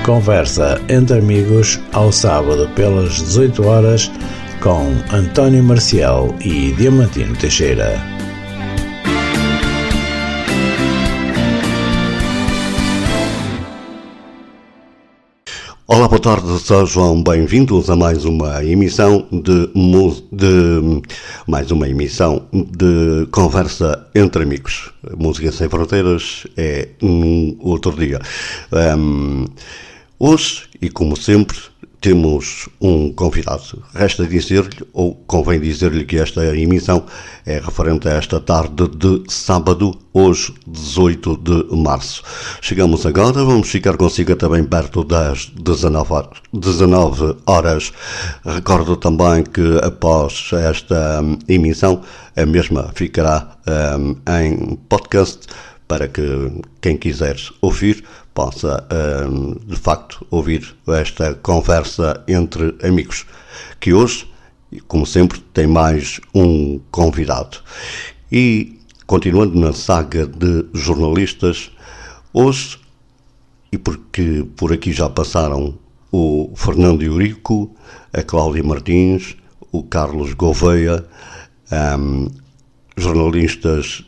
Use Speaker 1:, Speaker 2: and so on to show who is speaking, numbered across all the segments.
Speaker 1: Conversa entre amigos ao sábado pelas 18 horas com António Marcial e Diamantino Teixeira.
Speaker 2: Olá, boa tarde, sejam bem-vindos a mais uma emissão de Conversa entre Amigos. Música Sem Fronteiras é outro dia. Hoje, e como sempre, temos um convidado. Resta dizer-lhe, ou convém dizer-lhe, que esta emissão é referente a esta tarde de sábado, hoje, 18 de março. Chegamos agora, vamos ficar consigo também perto das 19 horas. Recordo também que após esta emissão, a mesma ficará em podcast, para que quem quiser ouvir possa, de facto, ouvir esta conversa entre amigos, que hoje, como sempre, tem mais um convidado. E, continuando na saga de jornalistas, hoje, e porque por aqui já passaram o Fernando Eurico, a Cláudia Martins, o Carlos Gouveia, jornalistas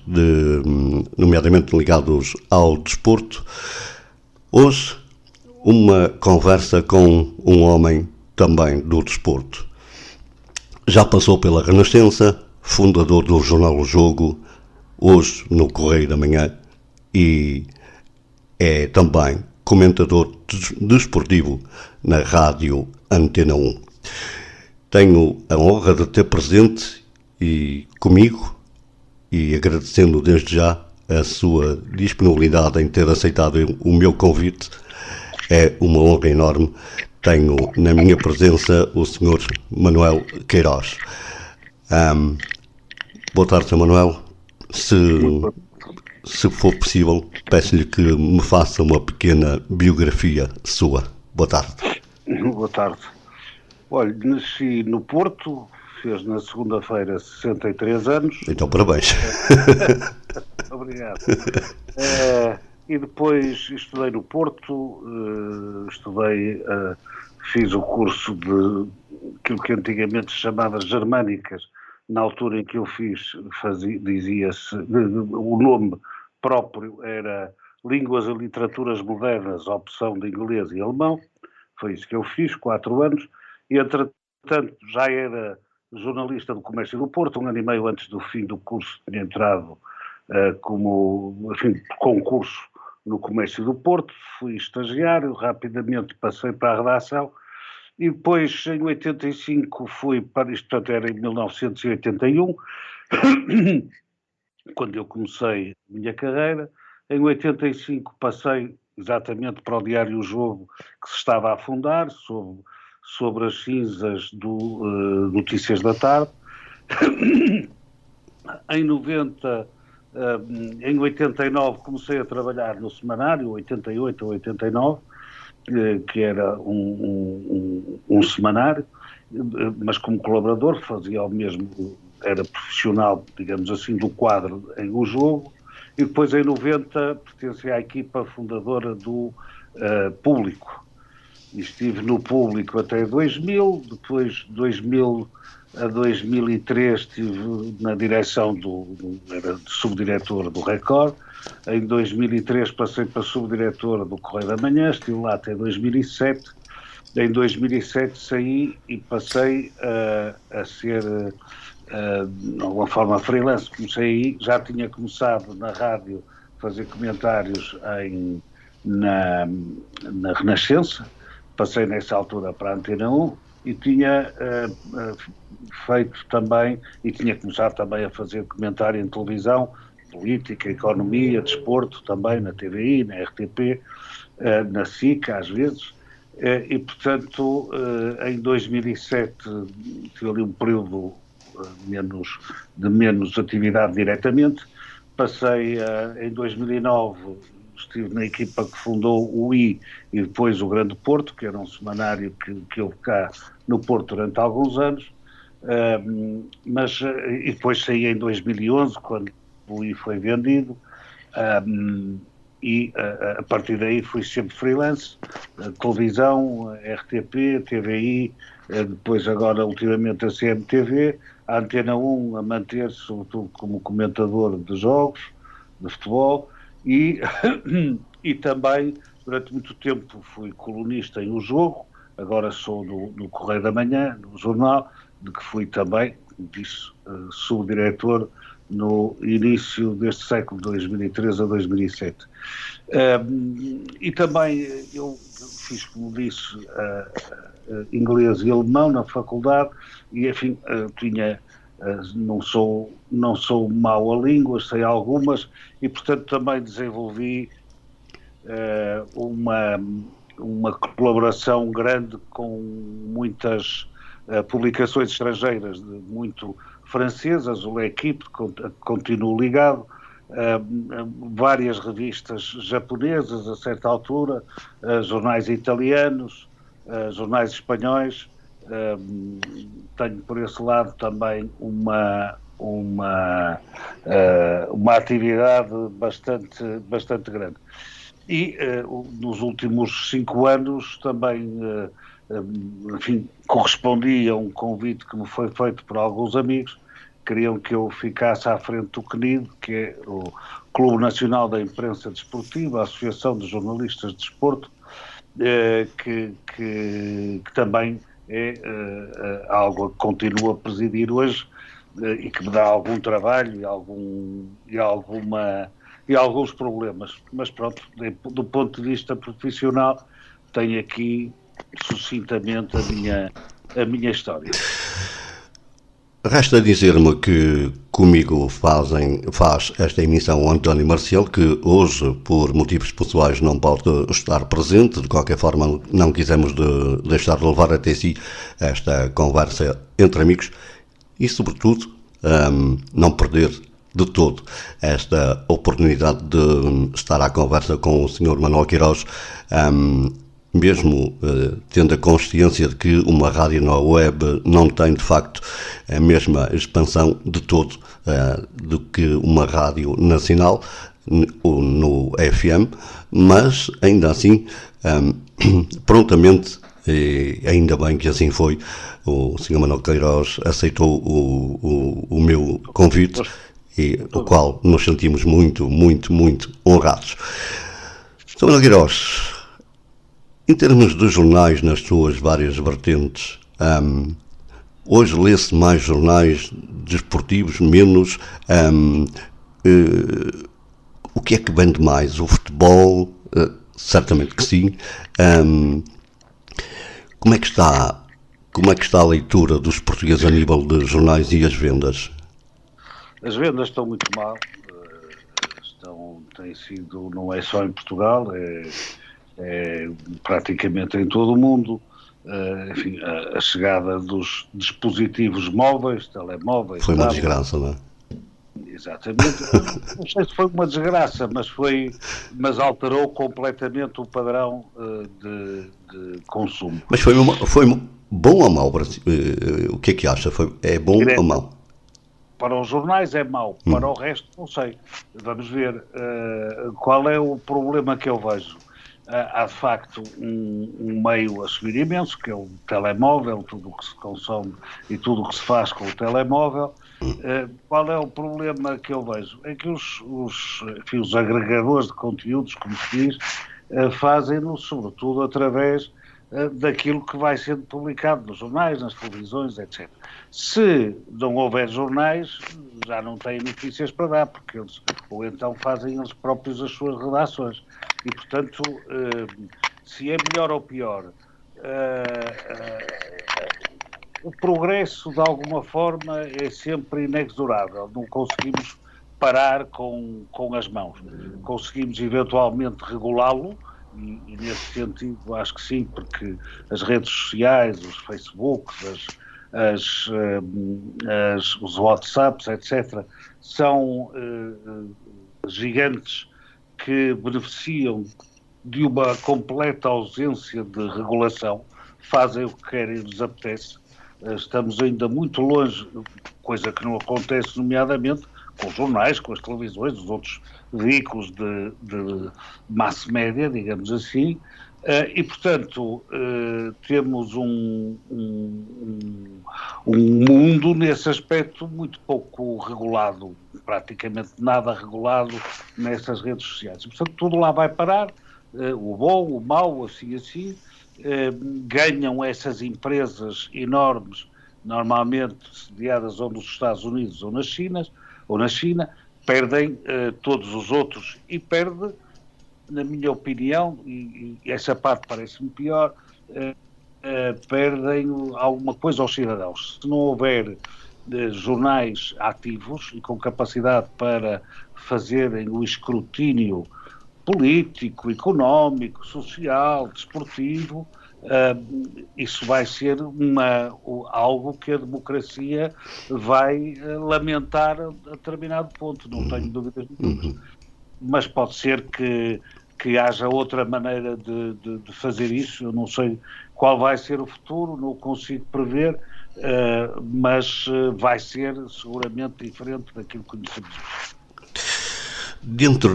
Speaker 2: nomeadamente ligados ao desporto. Hoje, uma conversa com um homem também do desporto. Já passou pela Renascença, fundador do jornal O Jogo, hoje no Correio da Manhã, e é também comentador desportivo na Rádio Antena 1. Tenho a honra de ter presente e comigo, e agradecendo desde já a sua disponibilidade em ter aceitado o meu convite. É uma honra enorme. Tenho na minha presença o Sr. Manuel Queiroz. Boa tarde, Sr. Manuel. Se for possível, peço-lhe que me faça uma pequena biografia sua. Boa tarde.
Speaker 3: Boa tarde. Olha, nasci no Porto, fez na segunda-feira 63 anos.
Speaker 2: Então, parabéns.
Speaker 3: Obrigado. E depois estudei no Porto, fiz o curso de aquilo que antigamente se chamava germânicas. Na altura em que eu fiz, dizia-se, o nome próprio era Línguas e Literaturas Modernas, opção de inglês e alemão. Foi isso que eu fiz, 4 anos, e entretanto já era jornalista do Comércio do Porto. 1 ano e meio antes do fim do curso tinha entrado concurso no Comércio do Porto, fui estagiário, rapidamente passei para a redação e depois em 85 fui para, isto portanto era em 1981, quando eu comecei a minha carreira. Em 85 passei exatamente para o Diário O Jogo, que se estava a fundar, sobre as cinzas do Notícias da Tarde. Em 89 comecei a trabalhar no semanário, 88 ou 89, que era um semanário, mas como colaborador fazia o mesmo, era profissional, digamos assim, do quadro em O Jogo, e depois em 90 pertenci à equipa fundadora do Público. E estive no Público até 2000, depois 2000 a 2003 estive na direção era subdiretor do Record. Em 2003 passei para subdiretor do Correio da Manhã, estive lá até 2007. Em 2007 saí e passei a ser, de alguma forma, freelance. Comecei aí, já tinha começado na rádio a fazer comentários na Renascença. Passei nessa altura para a Antena 1 e tinha feito também, e tinha começado também a fazer comentário em televisão, política, economia, desporto, também na TVI, na RTP, na SIC às vezes, e portanto em 2007 tive ali um período de menos atividade diretamente. Passei em 2009, estive na equipa que fundou o I e depois o Grande Porto, que era um semanário que houve cá no Porto durante alguns anos, e depois saí em 2011, quando o I foi vendido, e a partir daí fui sempre freelance, televisão, RTP, TVI, depois agora ultimamente a CMTV, a Antena 1 a manter-se sobretudo como comentador de jogos, de futebol, e, e também durante muito tempo fui colunista em O Jogo, agora sou no Correio da Manhã, no jornal, de que fui também, como disse, subdiretor no início deste século, 2003 a 2007. E também eu fiz, como disse, inglês e alemão na faculdade e, enfim, não sou mau a línguas, sei algumas e, portanto, também desenvolvi uma colaboração grande com muitas publicações estrangeiras, muito francesas, o L'Équipe, continuo ligado, várias revistas japonesas a certa altura, jornais italianos, jornais espanhóis. Tenho por esse lado também uma atividade bastante grande. E nos últimos 5 anos também, enfim, correspondi a um convite que me foi feito por alguns amigos, queriam que eu ficasse à frente do CNID, que é o Clube Nacional da Imprensa Desportiva, a Associação de Jornalistas de Desporto, que também é algo que continuo a presidir hoje e que me dá algum trabalho e alguns problemas. Mas pronto, do ponto de vista profissional, tenho aqui sucintamente a minha história.
Speaker 2: Resta dizer-me que comigo faz esta emissão o António Marcial, que hoje, por motivos pessoais, não pode estar presente. De qualquer forma, não quisemos deixar de levar até si esta conversa entre amigos e, sobretudo, não perder de todo esta oportunidade de estar à conversa com o Sr. Manuel Queiroz, mesmo tendo a consciência de que uma rádio na web não tem, de facto, a mesma expansão de todo do que uma rádio nacional no FM, mas, ainda assim, prontamente, e ainda bem que assim foi, o Sr. Manuel Queiroz aceitou o meu convite, e o qual nos sentimos muito, muito, muito honrados. Sr. Manuel Queiroz, em termos de jornais nas suas várias vertentes, hoje lê-se mais jornais desportivos, menos. O que é que vende mais? O futebol? Certamente que sim. Como é que está a leitura dos portugueses a nível de jornais e as vendas?
Speaker 3: As vendas estão muito mal. Tem sido, não é só em Portugal, é praticamente em todo o mundo. Enfim, a chegada dos dispositivos móveis, telemóveis...
Speaker 2: Foi uma desgraça, não é?
Speaker 3: Exatamente. Não sei se foi uma desgraça, mas alterou completamente o padrão de consumo.
Speaker 2: Mas foi bom ou mau? O que é que acha? É bom ou mau?
Speaker 3: Para os jornais é mau, para o resto não sei. Vamos ver qual é o problema que eu vejo. Há de facto um meio a subir imenso, que é o telemóvel, tudo o que se consome e tudo o que se faz com o telemóvel. Qual é o problema que eu vejo? É que os agregadores de conteúdos, como se diz, fazem-no sobretudo através daquilo que vai sendo publicado nos jornais, nas televisões, etc. Se não houver jornais, já não têm notícias para dar, porque eles, ou então fazem eles próprios as suas redações. E, portanto, se é melhor ou pior, o progresso, de alguma forma, é sempre inexorável. Não conseguimos parar com as mãos. Conseguimos, eventualmente, regulá-lo, e nesse sentido acho que sim, porque as redes sociais, os Facebooks, os WhatsApps, etc., são gigantes que beneficiam de uma completa ausência de regulação, fazem o que querem e lhes apetece. Estamos ainda muito longe, coisa que não acontece, nomeadamente, com os jornais, com as televisões, os outros veículos de mass média, digamos assim, e, portanto, temos um mundo, nesse aspecto, muito pouco regulado, praticamente nada regulado nessas redes sociais. Portanto, tudo lá vai parar, o bom, o mau, assim, ganham essas empresas enormes, normalmente sediadas ou nos Estados Unidos ou na China, perdem todos os outros e perde, na minha opinião, e essa parte parece-me pior, perdem alguma coisa aos cidadãos. Se não houver jornais ativos e com capacidade para fazerem o escrutínio político, económico, social, desportivo, isso vai ser algo que a democracia vai lamentar a determinado ponto, não tenho dúvidas nenhuma. Mas pode ser que haja outra maneira de fazer isso. Eu não sei qual vai ser o futuro, não consigo prever, mas vai ser seguramente diferente daquilo que conhecemos.
Speaker 2: Dentro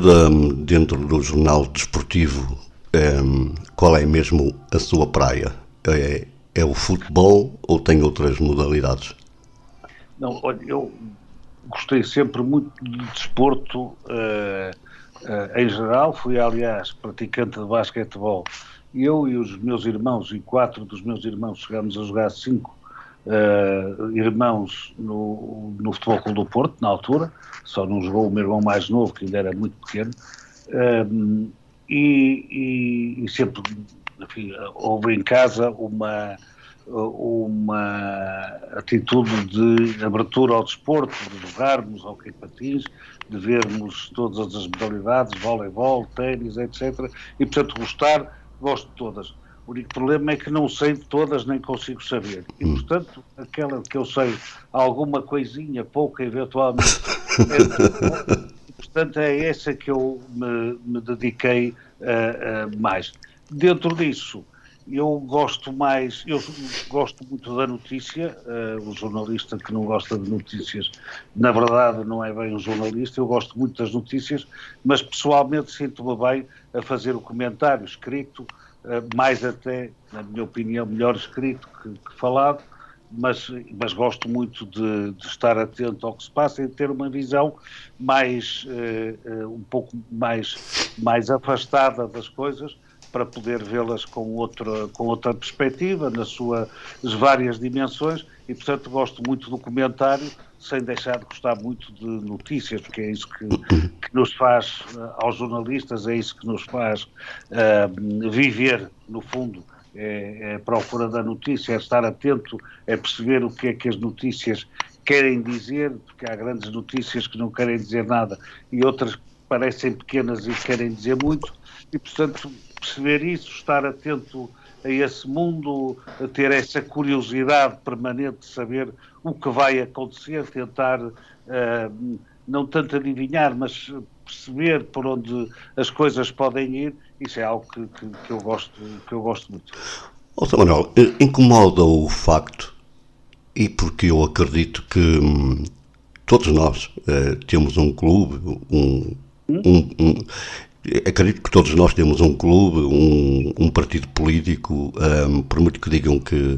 Speaker 2: do jornal desportivo, qual é mesmo a sua praia? É o futebol ou tem outras modalidades?
Speaker 3: Não, olha, eu gostei sempre muito de desporto em geral. Fui, aliás, praticante de basquetebol. Eu e os meus irmãos, e 4 dos meus irmãos, chegámos a jogar 5 irmãos no Futebol Clube do Porto, na altura. Só não jogou o meu irmão mais novo, que ainda era muito pequeno. E sempre, enfim, houve em casa uma atitude de abertura ao desporto, de jogarmos hockey patins, de vermos todas as modalidades, voleibol, ténis, etc. E, portanto, gosto de todas. O único problema é que não sei de todas, nem consigo saber. E, portanto, aquela que eu sei alguma coisinha, pouca, eventualmente, portanto, é essa que eu me dediquei mais. Dentro disso, eu gosto muito da notícia. O jornalista que não gosta de notícias, na verdade, não é bem um jornalista. Eu gosto muito das notícias, mas pessoalmente sinto-me bem a fazer o comentário escrito, mais até, na minha opinião, melhor escrito que falado, mas gosto muito de estar atento ao que se passa e de ter uma visão mais, um pouco mais afastada das coisas, para poder vê-las com outra perspectiva, nas suas várias dimensões, e, portanto, gosto muito do comentário, sem deixar de gostar muito de notícias, porque é isso que nos faz, aos jornalistas, é isso que nos faz viver, no fundo. É a procura da notícia, é estar atento, é perceber o que é que as notícias querem dizer, porque há grandes notícias que não querem dizer nada e outras que parecem pequenas e querem dizer muito, e, portanto, perceber isso, estar atento a esse mundo, a ter essa curiosidade permanente de saber o que vai acontecer, tentar não tanto adivinhar, mas perceber por onde as coisas podem ir. Isso é algo que eu gosto muito.
Speaker 2: Sr. Manuel, incomoda o facto, e porque eu acredito que todos nós temos um clube, acredito que todos nós temos um clube, um partido político, por muito que digam que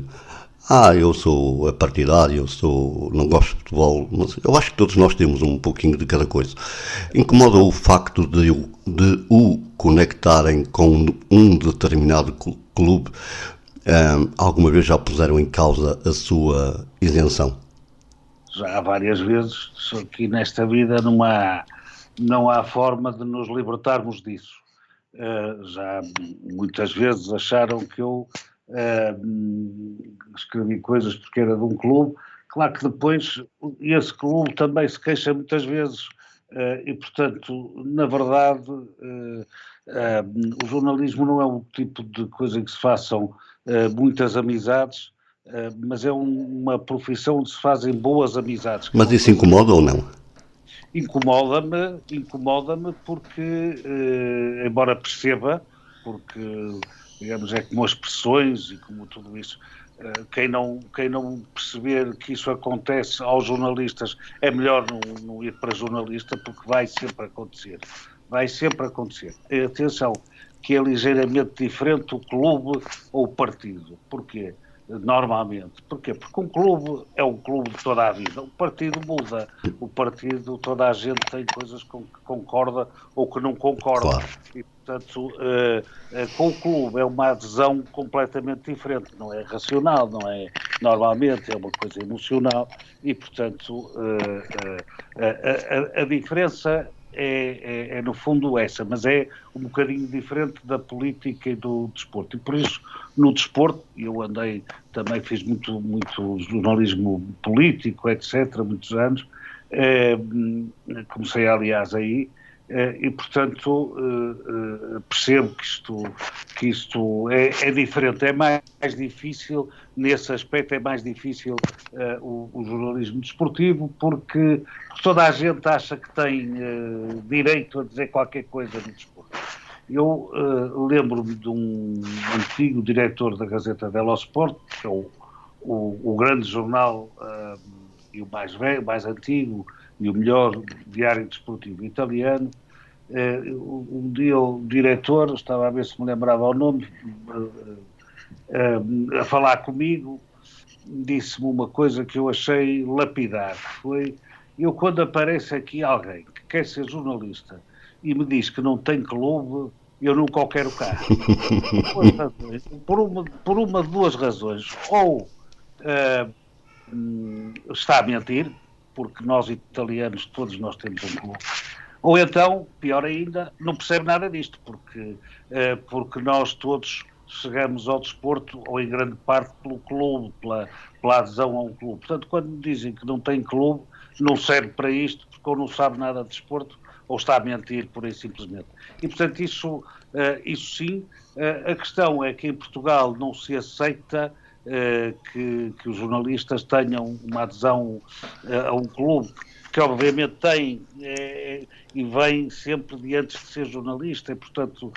Speaker 2: eu sou partidário, não gosto de futebol, mas eu acho que todos nós temos um pouquinho de cada coisa. Incomoda o facto de o conectarem com um determinado clube. Alguma vez já puseram em causa a sua isenção?
Speaker 3: Já há várias vezes, só que nesta vida não há forma de nos libertarmos disso. Já muitas vezes acharam que eu escrevi coisas porque era de um clube. Claro que depois esse clube também se queixa muitas vezes e, portanto, na verdade, o jornalismo não é um tipo de coisa em que se façam muitas amizades, mas é uma profissão onde se fazem boas amizades.
Speaker 2: Mas isso incomoda ou não?
Speaker 3: Incomoda-me porque, embora perceba, porque, digamos, é como as expressões e como tudo isso, Quem não perceber que isso acontece aos jornalistas, é melhor não ir para jornalista, porque vai sempre acontecer. Vai sempre acontecer. E atenção, que é ligeiramente diferente o clube ou o partido. Porquê? Normalmente. Porquê? Porque um clube é um clube de toda a vida. O partido muda. O partido, toda a gente tem coisas com que concorda ou que não concorda.
Speaker 2: Claro.
Speaker 3: E, portanto, com o clube é uma adesão completamente diferente. Não é racional, não é normalmente, é uma coisa emocional. E, portanto, a diferença é no fundo essa, mas é um bocadinho diferente da política e do desporto. E por isso, no desporto, eu também fiz muito jornalismo político, etc., muitos anos, comecei aliás aí, e portanto percebo que isto é diferente, é mais difícil, nesse aspecto é mais difícil o jornalismo desportivo, porque toda a gente acha que tem direito a dizer qualquer coisa no desporto. Eu lembro-me de um antigo diretor da Gazeta dello Sport, que é o grande jornal e o mais velho, mais antigo e o melhor diário desportivo italiano. Um dia o diretor, estava a ver se me lembrava o nome, a falar comigo, disse-me uma coisa que eu achei lapidar. Foi, eu quando aparece aqui alguém que quer ser jornalista e me diz que não tem clube, eu nunca o quero cá. Por uma de duas razões. Ou está a mentir, porque nós italianos, todos nós temos um clube. Ou então, pior ainda, não percebe nada disto, porque nós todos chegamos ao desporto, ou em grande parte pelo clube, pela adesão a um clube. Portanto, quando me dizem que não tem clube, não serve para isto, porque ou não sabe nada de desporto, ou está a mentir, pura e simplesmente. E, portanto, isso sim, a questão é que em Portugal não se aceita que os jornalistas tenham uma adesão a um clube, que obviamente tem e vem sempre de antes de ser jornalista, e portanto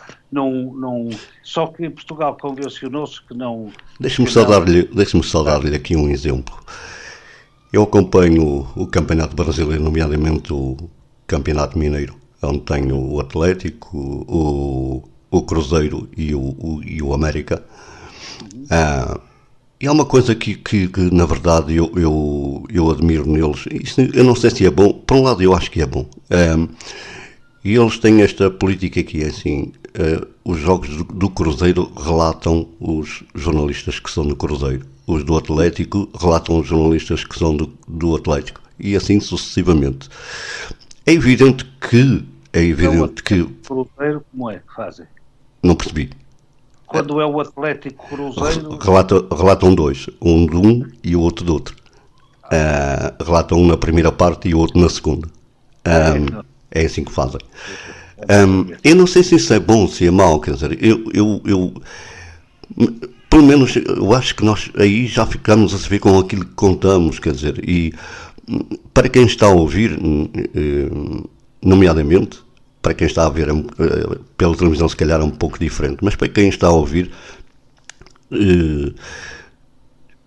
Speaker 3: só que em Portugal convencionou-se que não...
Speaker 2: Deixe-me só dar-lhe aqui um exemplo. Eu acompanho o Campeonato Brasileiro, nomeadamente o Campeonato Mineiro, onde tenho o Atlético, o Cruzeiro e o América. E há uma coisa que na verdade eu admiro neles. Isto, eu não sei se é bom. Por um lado eu acho que é bom. E eles têm esta política que é assim, os jogos do Cruzeiro relatam os jornalistas que são do Cruzeiro. Os do Atlético relatam os jornalistas que são do Atlético. E assim sucessivamente. É evidente que...
Speaker 3: O Cruzeiro, como é que fazem?
Speaker 2: Não percebi.
Speaker 3: Quando é o Atlético Cruzeiro...
Speaker 2: Relatam dois, um de um e o outro de outro. Relatam um na primeira parte e o outro na segunda. É assim que fazem. Eu não sei se isso é bom ou se é mau, quer dizer, eu pelo menos eu acho que nós aí já ficamos a saber com aquilo que contamos, quer dizer, e para quem está a ouvir, nomeadamente, para quem está a ver pela televisão se calhar é um pouco diferente, mas para quem está a ouvir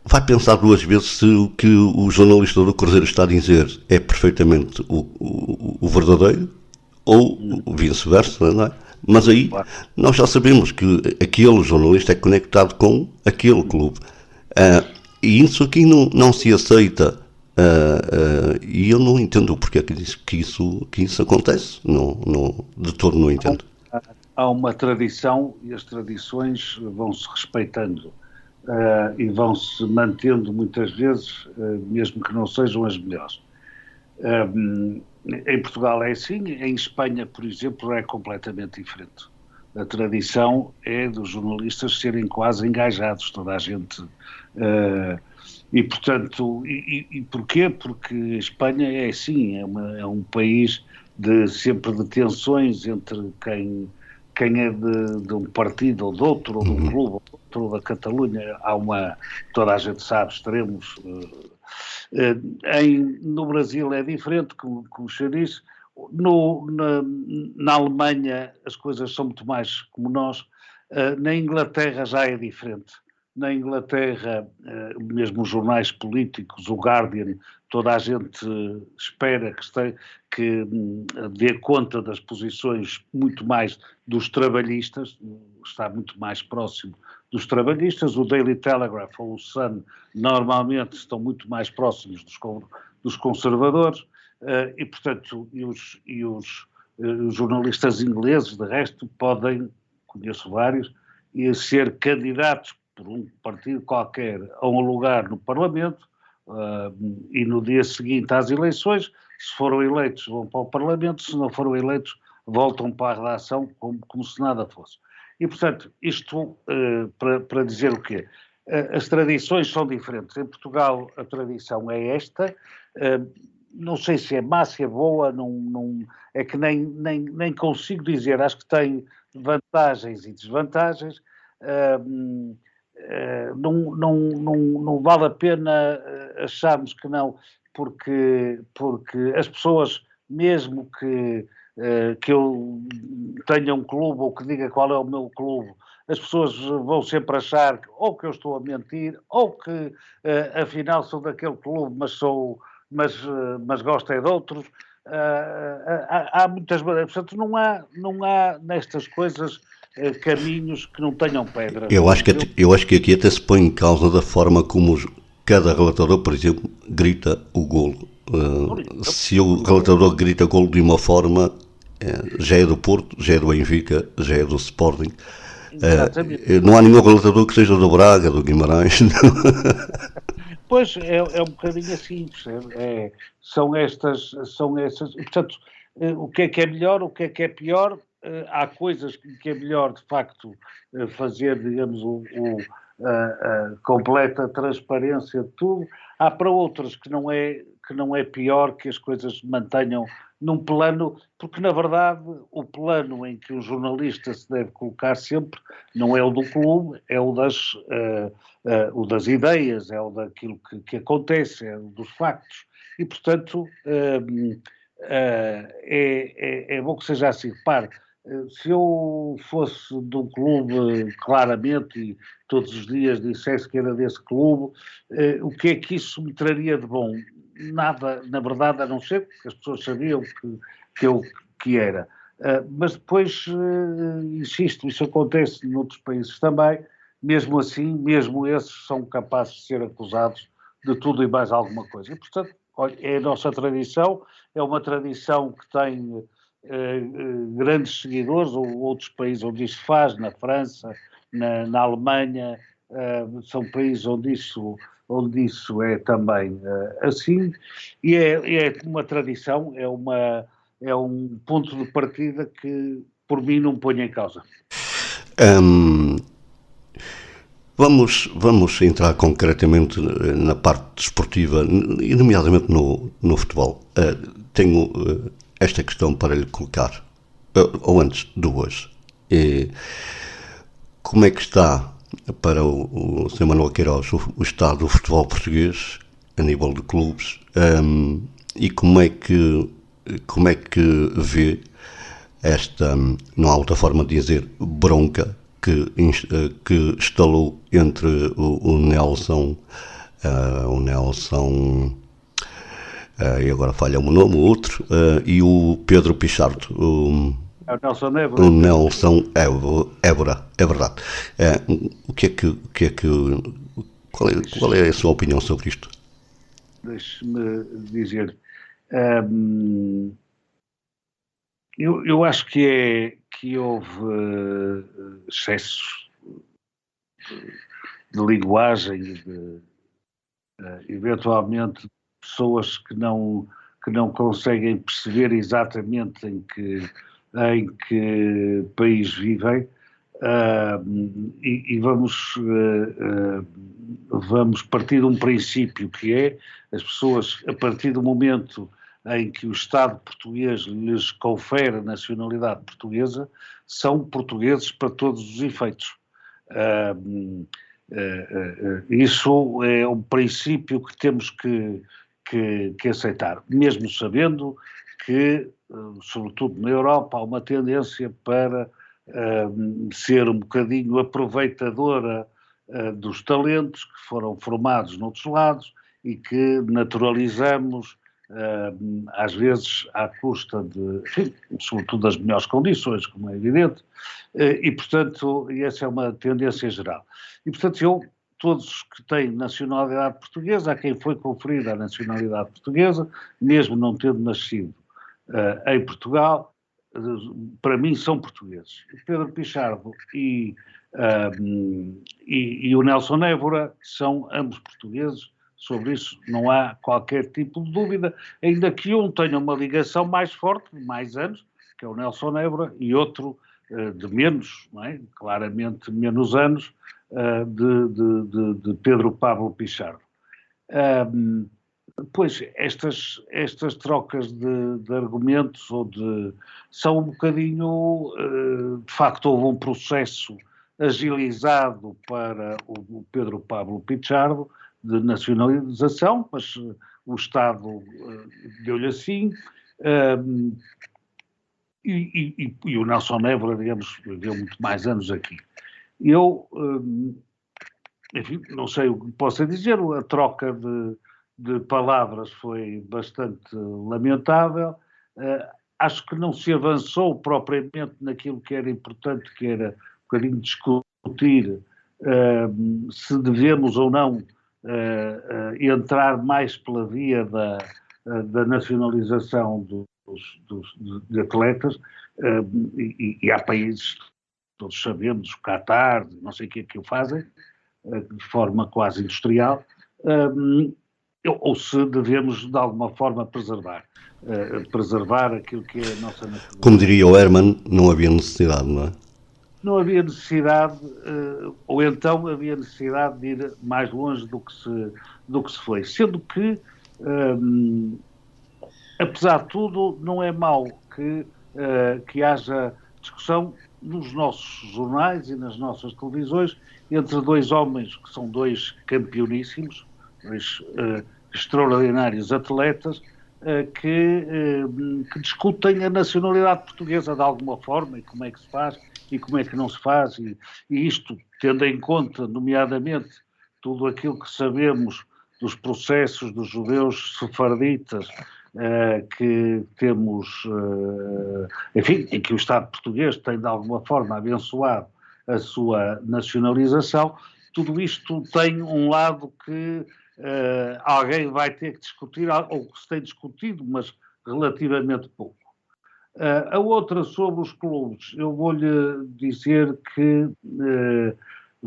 Speaker 2: vai pensar duas vezes se o que o jornalista do Cruzeiro está a dizer é perfeitamente o verdadeiro ou vice-versa, não é? Mas aí nós já sabemos que aquele jornalista é conectado com aquele clube. E isso aqui não se aceita. E eu não entendo o porquê que isso acontece. De todo não entendo.
Speaker 3: Há uma tradição e as tradições vão-se respeitando e vão-se mantendo muitas vezes, mesmo que não sejam as melhores. Em Portugal é assim, em Espanha, por exemplo, é completamente diferente. A tradição é dos jornalistas serem quase engajados, toda a gente. E, portanto, e porquê? Porque a Espanha é assim, é um país sempre de tensões entre quem é de um partido ou de outro, ou de um clube ou de outro, ou da Catalunha. Toda a gente sabe, extremos. No Brasil é diferente, como o senhor disse. Na Alemanha as coisas são muito mais como nós. Na Inglaterra já é diferente. na Inglaterra, mesmo os jornais políticos, o Guardian, toda a gente espera que dê conta das posições muito mais dos trabalhistas, está muito mais próximo dos trabalhistas. O Daily Telegraph ou o Sun normalmente estão muito mais próximos dos conservadores, e portanto, os jornalistas ingleses, de resto, podem, conheço vários, ser candidatos por um partido qualquer a um lugar no Parlamento, e no dia seguinte às eleições, se foram eleitos vão para o Parlamento, se não foram eleitos voltam para a redação como se nada fosse. E portanto, isto para dizer o quê? As tradições são diferentes. Em Portugal a tradição é esta, não sei se é má, se é boa, não, é que nem consigo dizer, acho que tem vantagens e desvantagens. Não vale a pena acharmos que não, porque as pessoas, mesmo que eu tenha um clube ou que diga qual é o meu clube, as pessoas vão sempre achar ou que eu estou a mentir, ou que afinal sou daquele clube, mas gosto é de outros. Há muitas maneiras, portanto não há nestas coisas caminhos que não tenham pedras.
Speaker 2: Eu acho que aqui até se põe em causa da forma como cada relatador, por exemplo, grita o golo. Se o relatador grita golo de uma forma, já é do Porto, já é do Benfica, já é do Sporting. Não há nenhum relatador que seja do Braga, do Guimarães.
Speaker 3: Pois, é um bocadinho assim, percebe? São estas, e, portanto, o que é melhor, o que é pior, há coisas que é melhor, de facto, fazer, digamos, a completa transparência de tudo, há para outras que não é pior que as coisas mantenham num plano, porque na verdade o plano em que o jornalista se deve colocar sempre não é o do clube, é o das ideias, é o daquilo que acontece, é o dos factos, e portanto é bom que seja assim. Repare, se eu fosse de um clube claramente e todos os dias dissesse que era desse clube, o que é que isso me traria de bom? Nada, na verdade, a não ser que as pessoas sabiam que era. Mas depois, insisto, isso acontece noutros países também, mesmo assim, mesmo esses são capazes de ser acusados de tudo e mais alguma coisa. E, portanto, olha, é a nossa tradição, é uma tradição que tem grandes seguidores, ou outros países onde isso faz, na França, na Alemanha, são países onde isso é também assim, e é uma tradição, é um ponto de partida que, por mim, não ponho em causa.
Speaker 2: Vamos entrar concretamente na parte desportiva, e nomeadamente no futebol. Tenho esta questão para lhe colocar, ou antes, duas. Como é que está para o Sr. Manuel Queiroz o estado do futebol português a nível de clubes, e como é que vê esta, não há outra forma de dizer, bronca que estalou entre o Nelson, e agora falha-me o nome, o outro, e o Pedro Pichardo,
Speaker 3: É o Nelson Évora.
Speaker 2: O Nelson Évora, é verdade. Qual é a sua opinião sobre isto?
Speaker 3: Deixe-me dizer, eu acho que houve excessos de linguagem, eventualmente pessoas que não conseguem perceber exatamente em que país vivem, e vamos partir de um princípio que é as pessoas, a partir do momento em que o Estado português lhes confere a nacionalidade portuguesa, são portugueses para todos os efeitos. Isso é um princípio que temos que aceitar, mesmo sabendo que, sobretudo na Europa, há uma tendência para ser um bocadinho aproveitadora dos talentos que foram formados noutros lados e que naturalizamos, às vezes à custa de, enfim, sobretudo das melhores condições, como é evidente, e portanto essa é uma tendência geral. E portanto todos que têm nacionalidade portuguesa, a quem foi conferida a nacionalidade portuguesa, mesmo não tendo nascido em Portugal, para mim são portugueses. O Pedro Pichardo e o Nelson Évora são ambos portugueses, sobre isso não há qualquer tipo de dúvida, ainda que um tenha uma ligação mais forte, de mais anos, que é o Nelson Évora, e outro de menos, não é? Claramente menos anos, de Pedro Pablo Pichardo. Pois, estas trocas de argumentos são um bocadinho, de facto houve um processo agilizado para o Pedro Pablo Pichardo de nacionalização, mas o Estado deu-lhe assim, e o Nelson Évora, digamos, viveu muito mais anos aqui. Eu, enfim, não sei o que posso dizer, a troca de palavras foi bastante lamentável. Acho que não se avançou propriamente naquilo que era importante, que era um bocadinho discutir se devemos ou não entrar mais pela via da nacionalização de atletas, e há países, todos sabemos, o Qatar, não sei o que o fazem, de forma quase industrial, ou se devemos de alguma forma preservar aquilo que é a nossa natureza.
Speaker 2: Como diria o Herman, não havia necessidade, não é?
Speaker 3: Não havia necessidade, ou então havia necessidade de ir mais longe do que se foi. Sendo que, apesar de tudo, não é mau que haja discussão nos nossos jornais e nas nossas televisões entre dois homens que são dois campeoníssimos, dois extraordinários atletas, que discutem a nacionalidade portuguesa de alguma forma e como é que se faz e como é que não se faz, e isto tendo em conta, nomeadamente, tudo aquilo que sabemos dos processos dos judeus sefarditas que temos, enfim, em que o Estado português tem de alguma forma abençoado a sua nacionalização, tudo isto tem um lado que alguém vai ter que discutir, ou que se tem discutido, mas relativamente pouco. A outra sobre os clubes, eu vou-lhe dizer que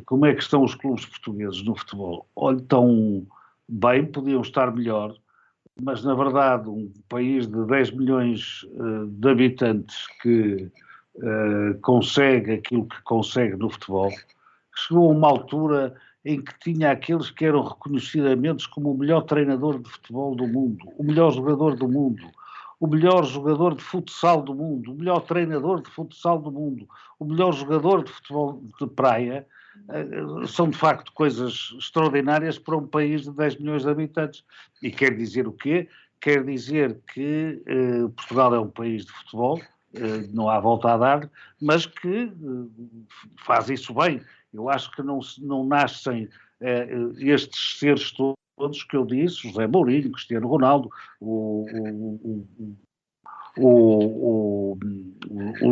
Speaker 3: como é que estão os clubes portugueses no futebol? Olha, estão bem, podiam estar melhor, mas na verdade um país de 10 milhões de habitantes que consegue aquilo que consegue no futebol, chegou a uma altura em que tinha aqueles que eram reconhecidamente como o melhor treinador de futebol do mundo, o melhor jogador do mundo, o melhor jogador de futsal do mundo, o melhor treinador de futsal do mundo, o melhor jogador de futebol de praia. São de facto coisas extraordinárias para um país de 10 milhões de habitantes. E quer dizer o quê? Quer dizer que Portugal é um país de futebol, não há volta a dar, mas que faz isso bem. Eu acho que não nascem estes seres todos que eu disse, José Mourinho, Cristiano Ronaldo, o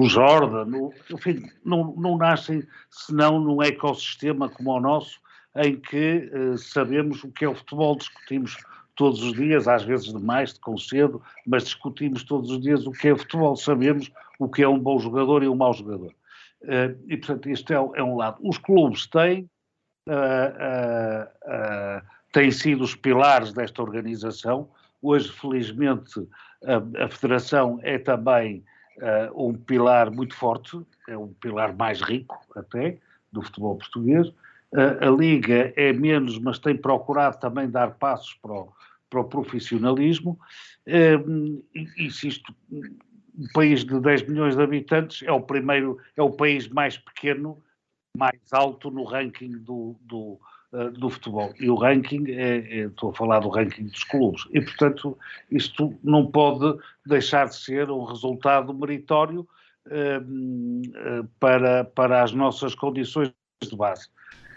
Speaker 3: Jordan, enfim, não nascem senão num ecossistema como o nosso, em que sabemos o que é o futebol, discutimos todos os dias, às vezes demais, de cedo, mas discutimos todos os dias o que é o futebol, sabemos o que é um bom jogador e um mau jogador. E, portanto, isto é um lado. Os clubes têm sido os pilares desta organização. Hoje, felizmente, a Federação é também um pilar muito forte, é um pilar mais rico até, do futebol português. A Liga é menos, mas tem procurado também dar passos para o profissionalismo. E se isto, um país de 10 milhões de habitantes, é o país mais pequeno, mais alto no ranking do futebol. E o ranking, estou a falar do ranking dos clubes. E, portanto, isto não pode deixar de ser um resultado meritório para as nossas condições de base.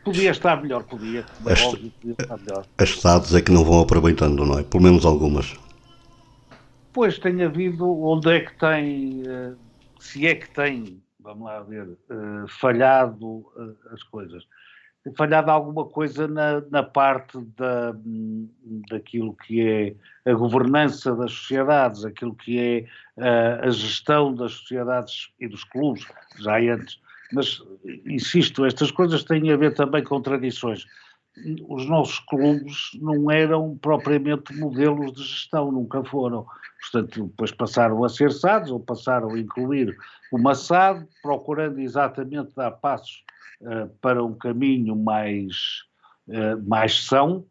Speaker 3: Podia estar melhor, podia, é óbvio, podia estar melhor.
Speaker 2: As SADs é que não vão aproveitando, não é? Pelo menos algumas.
Speaker 3: Pois tem havido, onde é que tem, se é que tem, vamos lá ver, falhado as coisas. Tem falhado alguma coisa na parte daquilo que é a governança das sociedades, aquilo que é a gestão das sociedades e dos clubes, já antes. Mas, insisto, estas coisas têm a ver também com tradições. Os nossos clubes não eram propriamente modelos de gestão, nunca foram. Portanto, depois passaram a ser SADs, ou passaram a incluir uma SAD, procurando exatamente dar passos para um caminho mais são.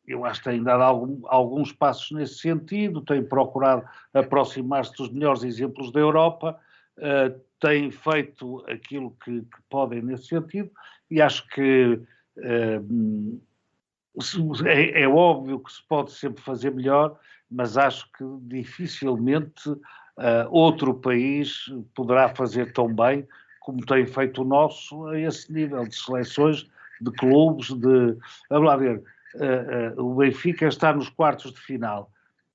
Speaker 3: Eu acho que tem dado alguns passos nesse sentido, tem procurado aproximar-se dos melhores exemplos da Europa, tem feito aquilo que podem nesse sentido, e acho que é óbvio que se pode sempre fazer melhor, mas acho que dificilmente outro país poderá fazer tão bem como tem feito o nosso a esse nível de seleções, de clubes, vamos lá ver, o Benfica está nos quartos de final.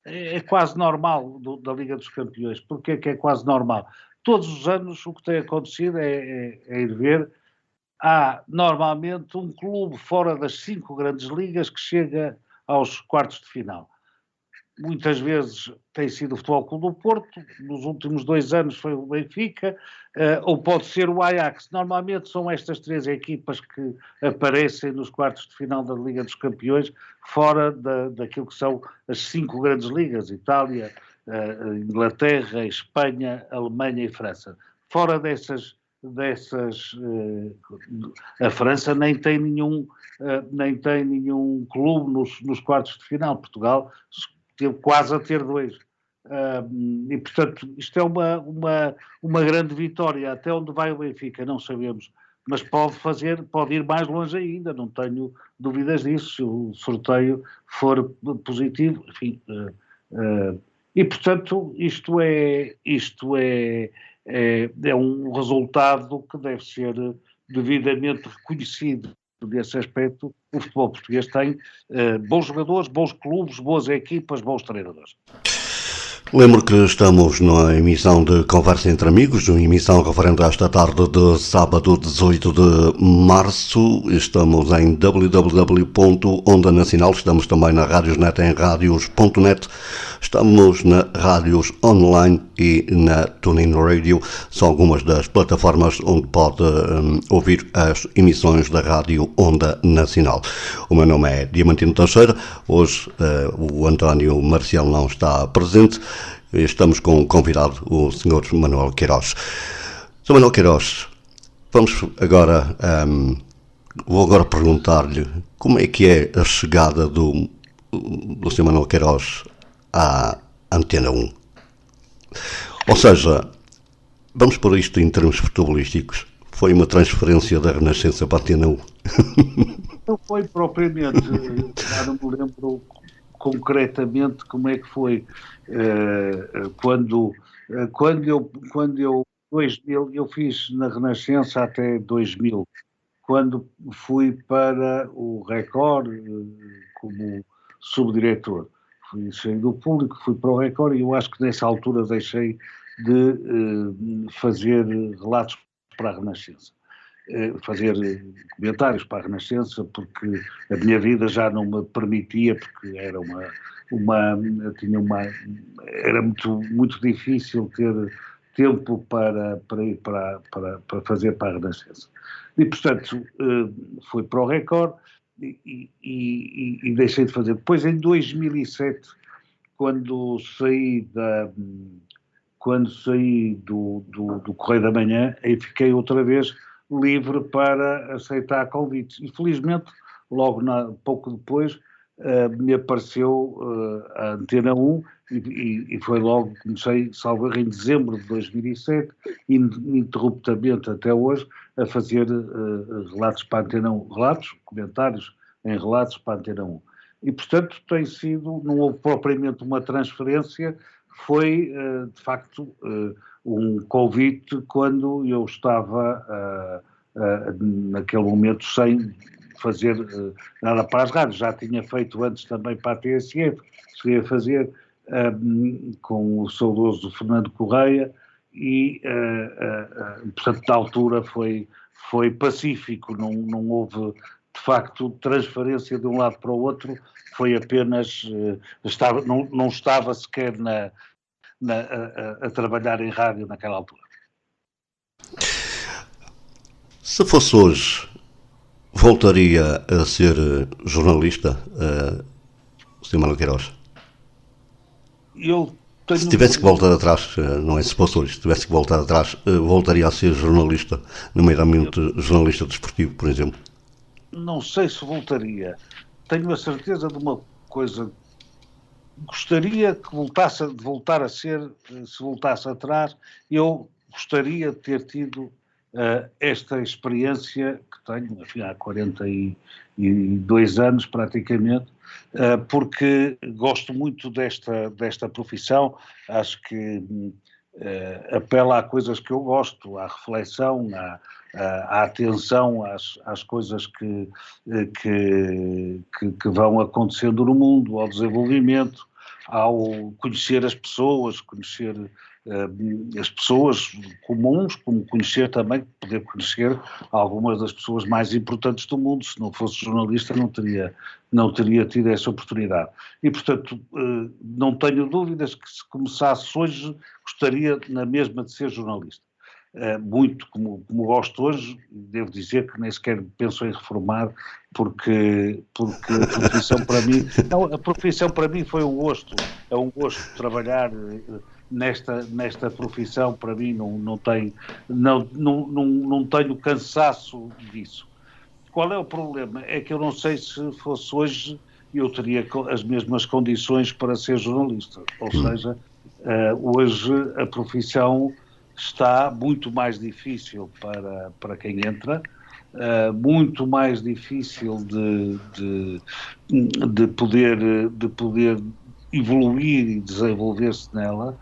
Speaker 3: É quase normal da Liga dos Campeões. Porquê é que é quase normal? Todos os anos o que tem acontecido é ir ver. Há normalmente um clube fora das 5 grandes ligas que chega aos quartos de final. Muitas vezes tem sido o Futebol Clube do Porto, nos últimos 2 anos foi o Benfica, ou pode ser o Ajax. Normalmente são estas 3 equipas que aparecem nos quartos de final da Liga dos Campeões, fora daquilo que são as 5 grandes ligas, Itália, Inglaterra, Espanha, Alemanha e França. Fora dessas a França nem tem nenhum clube nos quartos de final. Portugal teve quase a ter 2. E, portanto, isto é uma grande vitória. Até onde vai o Benfica, não sabemos. Mas pode ir mais longe ainda, não tenho dúvidas disso, se o sorteio for positivo. Enfim, e, portanto, isto é um resultado que deve ser devidamente reconhecido. Nesse aspecto, o futebol português tem bons jogadores, bons clubes, boas equipas, bons treinadores.
Speaker 2: Lembro que estamos na emissão de Conversa entre Amigos, uma emissão referente a esta tarde de sábado 18 de março. Estamos em www.onda nacional, estamos também na Radiosnet em radios.net, estamos na Rádios Online e na TuneIn Radio. São algumas das plataformas onde pode ouvir as emissões da Rádio Onda Nacional. O meu nome é Diamantino Teixeira, hoje o António Marcial não está presente. Estamos com um convidado, o Sr. Manuel Queiroz. Sr. Manuel Queiroz, vou agora perguntar-lhe como é que é a chegada do Sr. Manuel Queiroz à Antena 1. Ou seja, vamos por isto em termos futebolísticos. Foi uma transferência da Renascença para a Antena 1?
Speaker 3: Não foi propriamente, já não me lembro concretamente como é que foi. Quando eu fiz na Renascença até 2000, quando fui para o Record como subdiretor. Saí do público, fui para o Record e eu acho que nessa altura deixei de fazer relatos para a Renascença. Fazer comentários para a Renascença, porque a minha vida já não me permitia, porque era era muito difícil ter tempo para ir para fazer para a Renascença. E, portanto, fui para o Record e deixei de fazer. Depois, em 2007, quando saí do Correio da Manhã, aí fiquei outra vez livre para aceitar convites. E, felizmente, pouco depois, me apareceu a Antena 1 e foi logo, comecei, salvo erro, em dezembro de 2007, ininterruptamente até hoje, a fazer relatos para a Antena 1, comentários em relatos para a Antena 1. E, portanto, não houve propriamente uma transferência, foi, de facto, um convite quando eu estava naquele momento sem fazer nada para as rádios. Já tinha feito antes também para a TSF, cheguei a fazer com o saudoso Fernando Correia e, portanto, na altura foi pacífico, não houve, de facto, transferência de um lado para o outro, foi apenas, não estava sequer a trabalhar em rádio naquela altura.
Speaker 2: Se fosse hoje, voltaria a ser jornalista, Sr. Manuel Queiroz? Se tivesse que voltar atrás, não é se fosse hoje, se tivesse que voltar atrás, voltaria a ser jornalista, nomeadamente jornalista desportivo, por exemplo?
Speaker 3: Não sei se voltaria. Tenho a certeza de uma coisa. Gostaria que voltar a ser, se voltasse atrás, eu gostaria de ter tido esta experiência que tenho, enfim, há 42 anos praticamente, porque gosto muito desta profissão, acho que apela a coisas que eu gosto, à reflexão, à atenção às coisas que vão acontecendo no mundo, ao desenvolvimento, ao conhecer as pessoas, conhecer as pessoas comuns, como poder conhecer algumas das pessoas mais importantes do mundo. Se não fosse jornalista não teria tido essa oportunidade. E, portanto, não tenho dúvidas que se começasse hoje, gostaria na mesma de ser jornalista. Muito como gosto hoje, devo dizer que nem sequer penso em reformar, porque a profissão para mim, a profissão para mim foi um gosto, é um gosto trabalhar nesta profissão, para mim não tenho cansaço disso. Qual é o problema? É que eu não sei se fosse hoje eu teria as mesmas condições para ser jornalista, ou seja, hoje a profissão está muito mais difícil para quem entra, muito mais difícil de poder evoluir e desenvolver-se nela,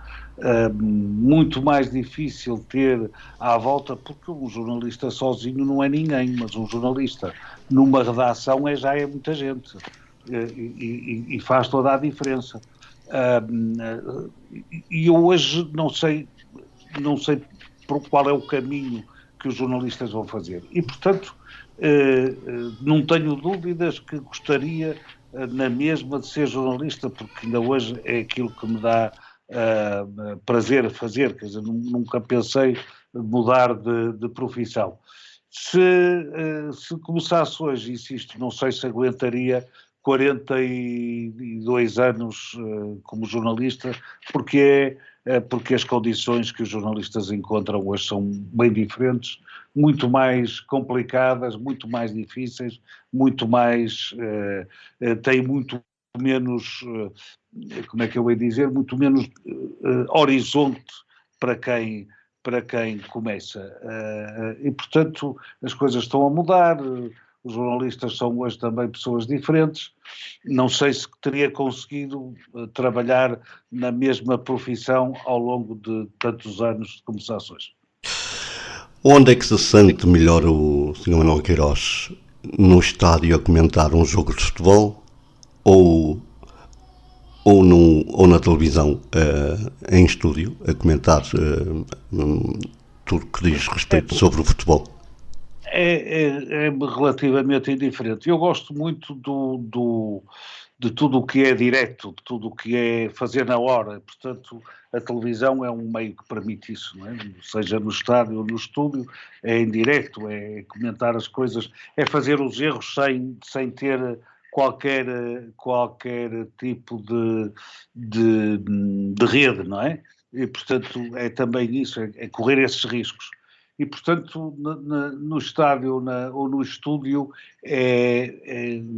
Speaker 3: muito mais difícil ter à volta, porque um jornalista sozinho não é ninguém, mas um jornalista numa redação já é muita gente, e faz toda a diferença. E eu hoje não sei qual é o caminho que os jornalistas vão fazer. E, portanto, não tenho dúvidas que gostaria na mesma de ser jornalista, porque ainda hoje é aquilo que me dá prazer a fazer, quer dizer, nunca pensei mudar de profissão. Se começasse hoje, insisto, não sei se aguentaria 42 anos como jornalista, porque as condições que os jornalistas encontram hoje são bem diferentes, muito mais complicadas, muito mais difíceis, muito mais têm muito menos, como é que eu ia dizer, muito menos horizonte para quem começa. E, portanto, as coisas estão a mudar. Os jornalistas são hoje também pessoas diferentes. Não sei se teria conseguido trabalhar na mesma profissão ao longo de tantos anos de conversações.
Speaker 2: Onde é que se sente melhor o Sr. Manuel Queiroz? No estádio a comentar um jogo de futebol ou na televisão em estúdio a comentar tudo que diz respeito sobre o futebol?
Speaker 3: É relativamente indiferente. Eu gosto muito de tudo o que é direto, de tudo o que é fazer na hora. Portanto, a televisão é um meio que permite isso, não é? Seja no estádio ou no estúdio, é em direto, é comentar as coisas, é fazer os erros sem ter qualquer tipo de rede, não é? E, portanto, é também isso, é correr esses riscos. E, portanto, no estádio ou no estúdio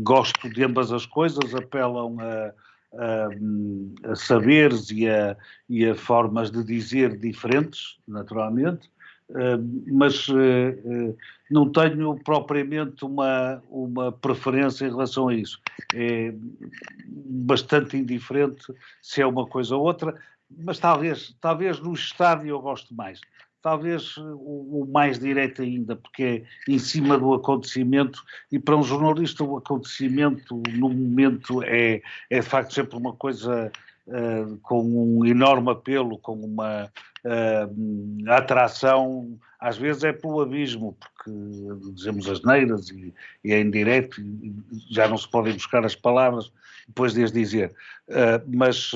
Speaker 3: gosto de ambas as coisas, apelam a saberes e a formas de dizer diferentes, naturalmente, mas não tenho propriamente uma preferência em relação a isso. É bastante indiferente se é uma coisa ou outra, mas talvez no estádio eu gosto mais. talvez o mais direto ainda, porque é em cima do acontecimento, e para um jornalista o acontecimento no momento é de facto sempre uma coisa com um enorme apelo, com uma atração, às vezes é pelo abismo, porque dizemos asneiras e é em direto, e já não se podem buscar as palavras depois de as dizer, mas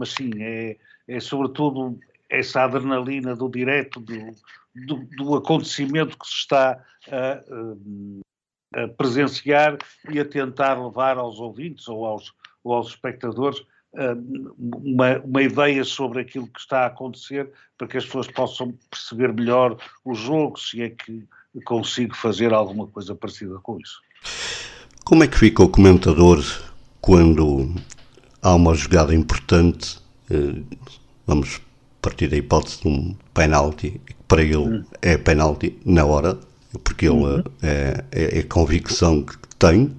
Speaker 3: sim, é sobretudo essa adrenalina do direto, do acontecimento que se está a presenciar e a tentar levar aos ouvintes ou aos espectadores uma ideia sobre aquilo que está a acontecer, para que as pessoas possam perceber melhor o jogo, se é que consigo fazer alguma coisa parecida com isso.
Speaker 2: Como é que fica o comentador quando há uma jogada importante, vamos partir da hipótese de um penalti, que para ele é penalti na hora, porque ele é a convicção que tem.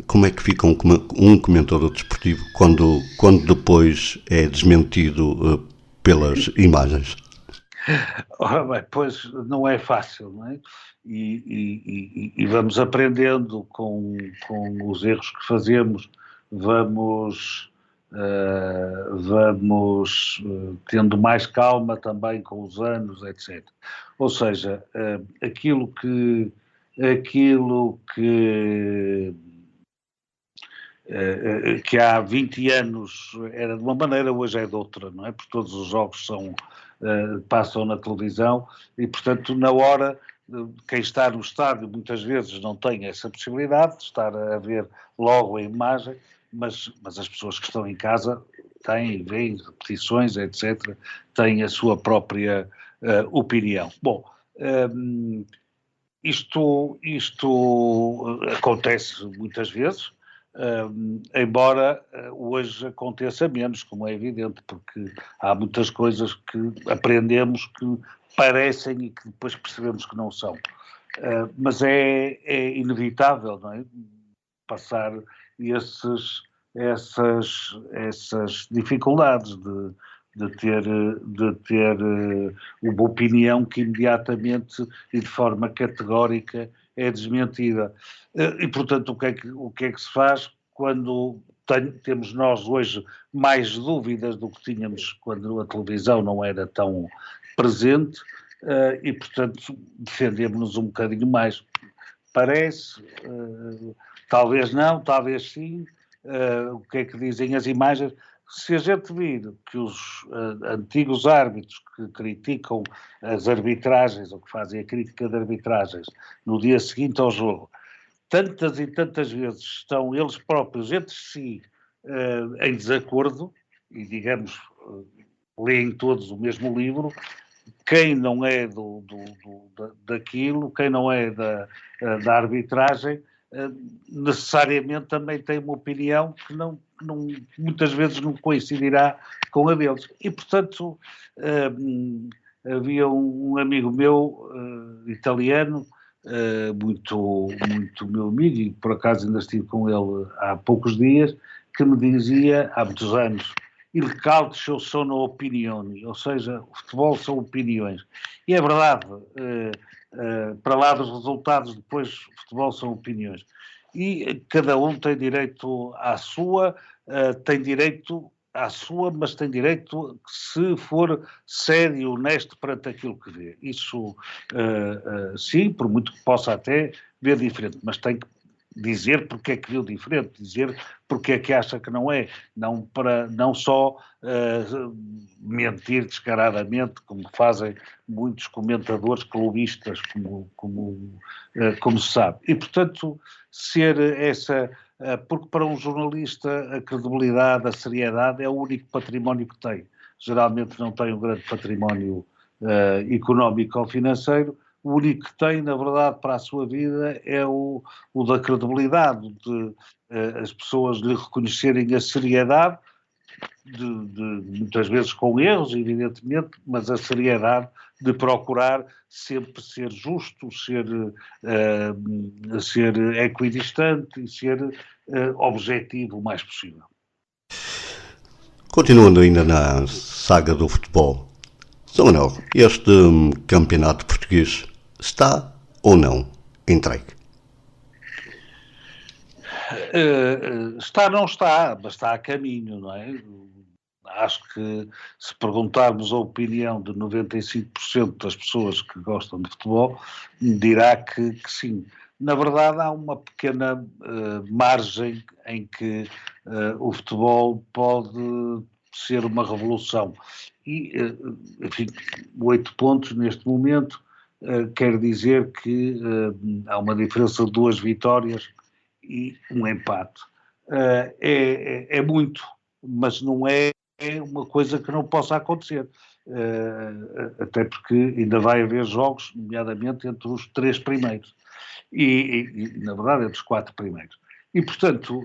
Speaker 2: Como é que fica um comentador desportivo quando depois é desmentido pelas imagens?
Speaker 3: Bem, pois não é fácil, não é? E vamos aprendendo com os erros que fazemos, vamos tendo mais calma também com os anos, etc. Ou seja, aquilo que há 20 anos era de uma maneira, hoje é de outra, não é? Porque todos os jogos passam na televisão e, portanto, na hora, quem está no estádio muitas vezes não tem essa possibilidade de estar a ver logo a imagem, mas as pessoas que estão em casa têm, veem repetições, etc., têm a sua própria opinião. Bom, isto acontece muitas vezes, embora hoje aconteça menos, como é evidente, porque há muitas coisas que aprendemos que parecem e que depois percebemos que não são. Mas é inevitável, não é? Passar essas dificuldades de ter uma opinião que imediatamente e de forma categórica é desmentida. E, portanto, o que é que se faz quando temos nós hoje mais dúvidas do que tínhamos quando a televisão não era tão presente e, portanto, defendemos-nos um bocadinho mais. Parece, talvez não, talvez sim, o que é que dizem as imagens? Se a gente vir que os antigos árbitros que criticam as arbitragens, ou que fazem a crítica de arbitragens no dia seguinte ao jogo, tantas e tantas vezes estão eles próprios entre si em desacordo, e digamos, leem todos o mesmo livro, quem não é daquilo, quem não é da arbitragem, necessariamente também tem uma opinião que não, muitas vezes não coincidirá com a deles. E, portanto, havia um amigo meu, italiano, muito meu amigo, e por acaso ainda estive com ele há poucos dias, que me dizia, há muitos anos, il calcio sono opinioni, ou seja, o futebol são opiniões. E é verdade, para lá dos resultados, depois o futebol são opiniões. E cada um tem direito à sua, mas tem direito, se for sério e honesto perante aquilo que vê. Isso, sim, por muito que possa até ver diferente, mas tem que dizer porque é que viu diferente, dizer porque é que acha que não é, não só mentir descaradamente, como fazem muitos comentadores clubistas, como se sabe. E, portanto, ser porque para um jornalista a credibilidade, a seriedade é o único património que tem. Geralmente não tem um grande património económico ou financeiro. O único que tem, na verdade, para a sua vida é o da credibilidade, de as pessoas lhe reconhecerem a seriedade, muitas vezes com erros, evidentemente, mas a seriedade de procurar sempre ser justo, ser equidistante e ser objetivo o mais possível.
Speaker 2: Continuando ainda na saga do futebol, São Manuel, este campeonato português está ou não entregue?
Speaker 3: Está, não está, mas está a caminho, não é? Acho que se perguntarmos a opinião de 95% das pessoas que gostam de futebol, dirá que sim. Na verdade, há uma pequena margem em que o futebol pode ser uma revolução. E, enfim, 8 pontos neste momento quer dizer que há uma diferença de 2 vitórias e um empate. É muito, mas não é uma coisa que não possa acontecer. Até porque ainda vai haver jogos, nomeadamente entre os 3 primeiros. E, na verdade, entre os 4 primeiros. E, portanto,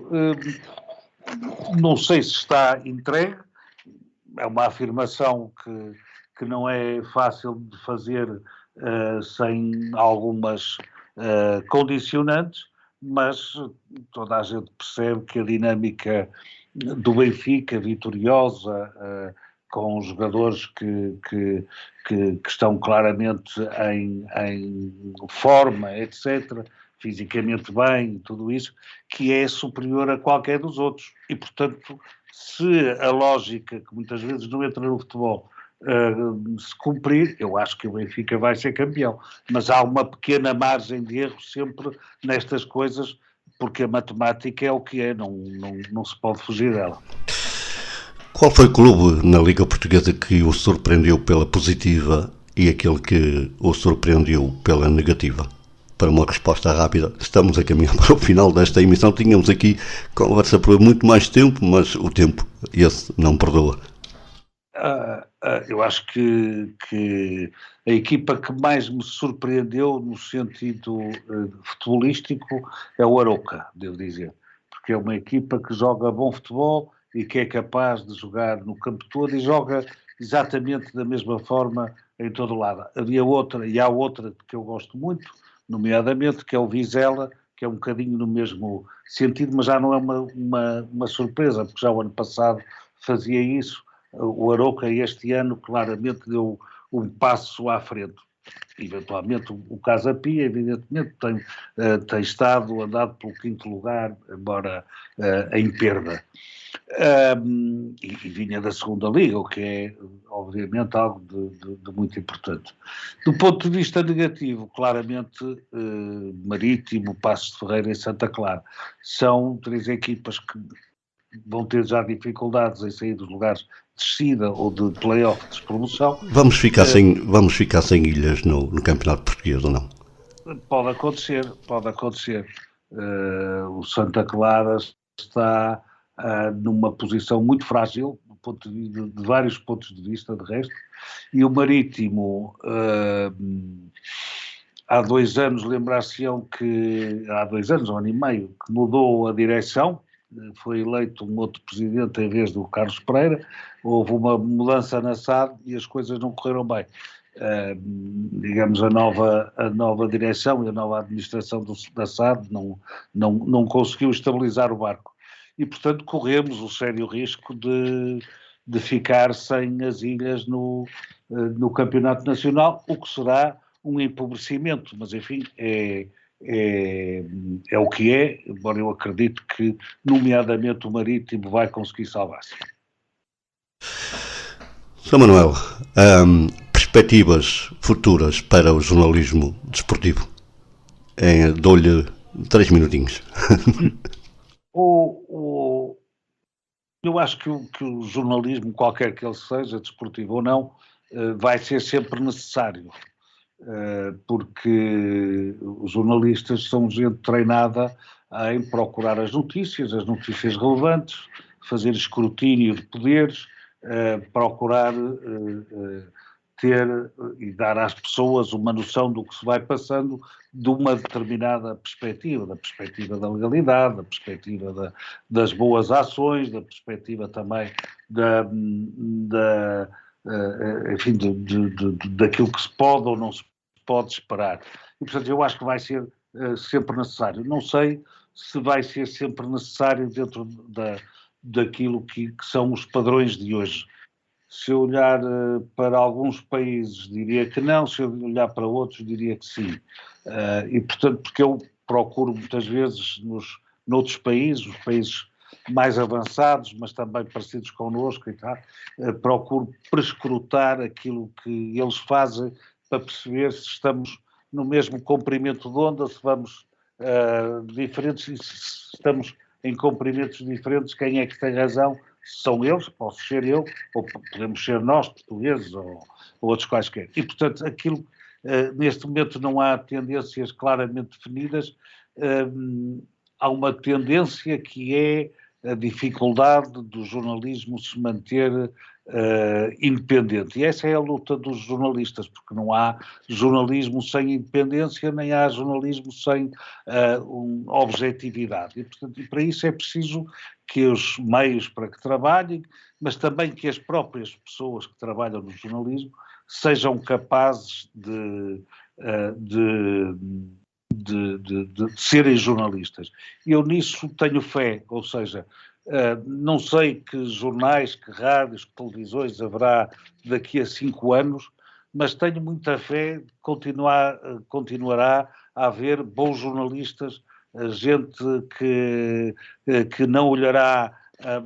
Speaker 3: não sei se está entregue, é uma afirmação que não é fácil de fazer sem algumas condicionantes, mas toda a gente percebe que a dinâmica do Benfica, vitoriosa, com jogadores que estão claramente em forma, etc., fisicamente bem, tudo isso, que é superior a qualquer dos outros. E, portanto, se a lógica, que muitas vezes não entra no futebol, se cumprir, eu acho que o Benfica vai ser campeão. Mas há uma pequena margem de erro sempre nestas coisas, porque a matemática é o que é, não se pode fugir dela.
Speaker 2: Qual foi o clube na Liga Portuguesa que o surpreendeu pela positiva e aquele que o surpreendeu pela negativa? Para uma resposta rápida, estamos a caminhar para o final desta emissão. Tínhamos aqui conversa por muito mais tempo, mas o tempo, esse, não perdoa.
Speaker 3: Eu acho que a equipa que mais me surpreendeu no sentido futebolístico é o Arouca, devo dizer. Porque é uma equipa que joga bom futebol e que é capaz de jogar no campo todo e joga exatamente da mesma forma em todo lado. Havia outra, e há outra que eu gosto muito, nomeadamente, que é o Vizela, que é um bocadinho no mesmo sentido, mas já não é uma surpresa, porque já o ano passado fazia isso. O Arouca este ano claramente deu um passo à frente. Eventualmente o Casa Pia, evidentemente, tem andado pelo 5º lugar, embora em perda. E vinha da 2ª Liga, o que é, obviamente, algo de muito importante. Do ponto de vista negativo, claramente, Marítimo, Passos de Ferreira e Santa Clara são 3 equipas que vão ter já dificuldades em sair dos lugares de descida ou de play-off de promoção.
Speaker 2: Vamos ficar sem ilhas no Campeonato Português, ou não?
Speaker 3: Pode acontecer. O Santa Clara está numa posição muito frágil, de vários pontos de vista, de resto, e o Marítimo, há 2 anos, lembrar-se-ão que, há 2 anos, 1 ano e meio, que mudou a direção, foi eleito um outro presidente em vez do Carlos Pereira, houve uma mudança na SAD e as coisas não correram bem. Digamos, a nova direção e a nova administração da SAD não conseguiu estabilizar o barco. E, portanto, corremos o sério risco de ficar sem as ilhas no Campeonato Nacional, o que será um empobrecimento, mas, enfim, é o que é, embora eu acredito que, nomeadamente, o Marítimo vai conseguir salvar-se.
Speaker 2: São Manuel, perspectivas futuras para o jornalismo desportivo? Dou-lhe 3 minutinhos.
Speaker 3: Eu acho que o jornalismo, qualquer que ele seja, desportivo ou não, vai ser sempre necessário. Porque os jornalistas são gente treinada em procurar as notícias relevantes, fazer escrutínio de poderes, procurar ter e dar às pessoas uma noção do que se vai passando de uma determinada perspectiva, da perspectiva da legalidade, da perspectiva das boas ações, da perspectiva também enfim, daquilo que se pode ou não se pode esperar. E, portanto, eu acho que vai ser sempre necessário. Não sei se vai ser sempre necessário dentro daquilo que são os padrões de hoje. Se eu olhar para alguns países, diria que não. Se eu olhar para outros, diria que sim. E, portanto, porque eu procuro muitas vezes noutros países, os países mais avançados, mas também parecidos connosco e tal, procuro prescrutar aquilo que eles fazem para perceber se estamos no mesmo comprimento de onda, se vamos diferentes, e se estamos em comprimentos diferentes, quem é que tem razão? São eles, posso ser eu, ou podemos ser nós, portugueses, ou outros quaisquer. E, portanto, aquilo, neste momento não há tendências claramente definidas, há uma tendência que é a dificuldade do jornalismo se manter independente. E essa é a luta dos jornalistas, porque não há jornalismo sem independência, nem há jornalismo sem objetividade. E, portanto, para isso é preciso que os meios para que trabalhem, mas também que as próprias pessoas que trabalham no jornalismo sejam capazes de serem jornalistas. Eu nisso tenho fé, ou seja, não sei que jornais, que rádios, que televisões haverá daqui a 5 anos, mas tenho muita fé que continuará a haver bons jornalistas, gente que não olhará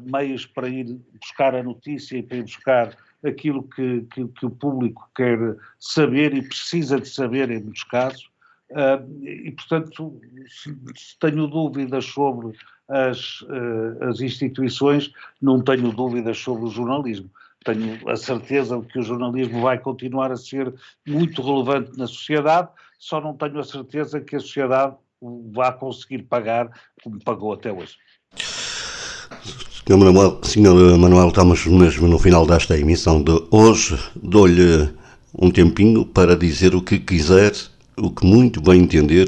Speaker 3: meios para ir buscar a notícia e para ir buscar aquilo que o público quer saber e precisa de saber em muitos casos. E, portanto, se tenho dúvidas sobre as instituições, não tenho dúvidas sobre o jornalismo. Tenho a certeza de que o jornalismo vai continuar a ser muito relevante na sociedade, só não tenho a certeza que a sociedade vai conseguir pagar como pagou até hoje.
Speaker 2: Sr. Manuel, estamos mesmo no final desta emissão de hoje. Dou-lhe um tempinho para dizer o que quiser, o que muito bem entender,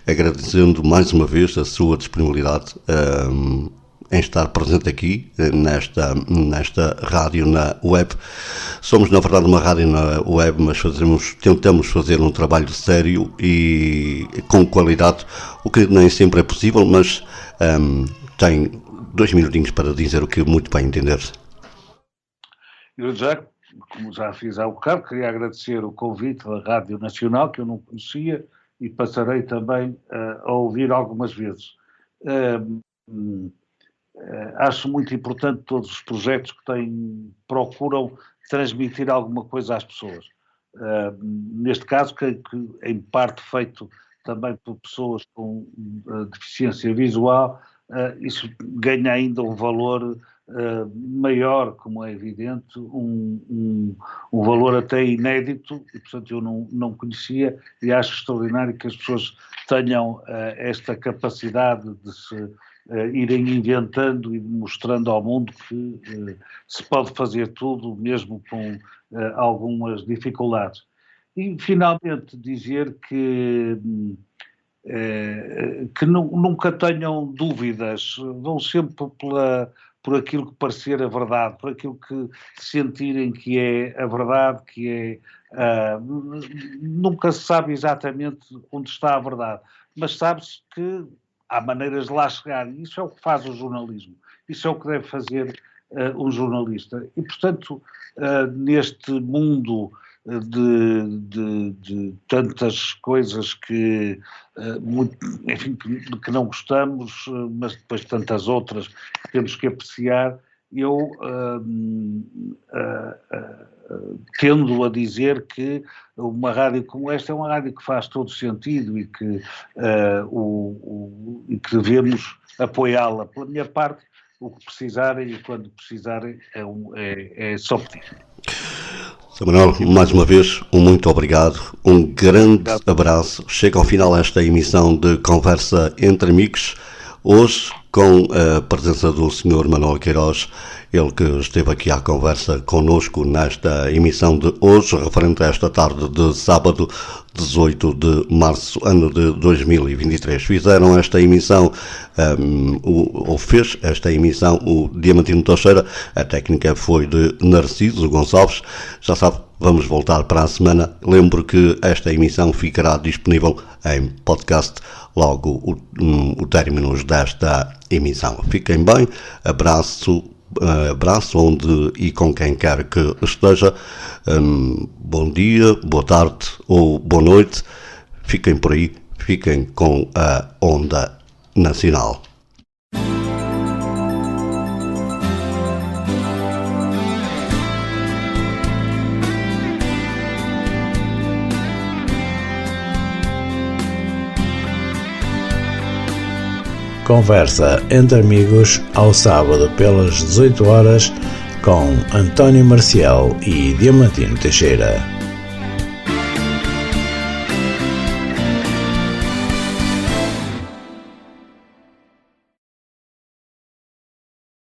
Speaker 2: agradecendo mais uma vez a sua disponibilidade em estar presente aqui nesta rádio na web. Somos, na verdade, uma rádio na web, mas tentamos fazer um trabalho sério e com qualidade, o que nem sempre é possível, mas tem 2 minutinhos para dizer o que muito bem entender.
Speaker 3: Eu como já fiz há bocado, queria agradecer o convite da Rádio Nacional, que eu não conhecia, e passarei também a ouvir algumas vezes. Acho muito importante todos os projetos que procuram transmitir alguma coisa às pessoas. Neste caso, que em parte feito também por pessoas com deficiência visual, isso ganha ainda um valor maior, como é evidente, um valor até inédito, e portanto eu não conhecia, e acho extraordinário que as pessoas tenham esta capacidade de se irem inventando e mostrando ao mundo que se pode fazer tudo, mesmo com algumas dificuldades. E finalmente dizer que nunca tenham dúvidas, vão sempre por aquilo que parecer a verdade, por aquilo que sentirem que é a verdade, que é... nunca se sabe exatamente onde está a verdade, mas sabe-se que há maneiras de lá chegar, e isso é o que faz o jornalismo, isso é o que deve fazer um jornalista. E, portanto, neste mundo de tantas coisas que não gostamos, mas depois tantas outras que temos que apreciar, eu tendo a dizer que uma rádio como esta é uma rádio que faz todo sentido e que devemos apoiá-la. Pela minha parte, o que precisarem e quando precisarem é só pedir.
Speaker 2: Sr. Manuel, mais uma vez, um muito obrigado, um grande abraço. Chega ao final esta emissão de Conversa entre Amigos, hoje com a presença do Sr. Manuel Queiroz, ele que esteve aqui à conversa connosco nesta emissão de hoje, referente a esta tarde de sábado, 18 de março, ano de 2023. Fizeram esta emissão, fez esta emissão o Diamantino Teixeira, a técnica foi de Narciso Gonçalves. Já sabe, vamos voltar para a semana. Lembro que esta emissão ficará disponível em podcast logo o término desta emissão. Fiquem bem, abraço abraço onde e com quem quer que esteja. Bom dia, boa tarde ou boa noite. Fiquem por aí, fiquem com a Onda Nacional.
Speaker 1: Conversa entre amigos ao sábado pelas 18 horas com António Marcial e Diamantino Teixeira.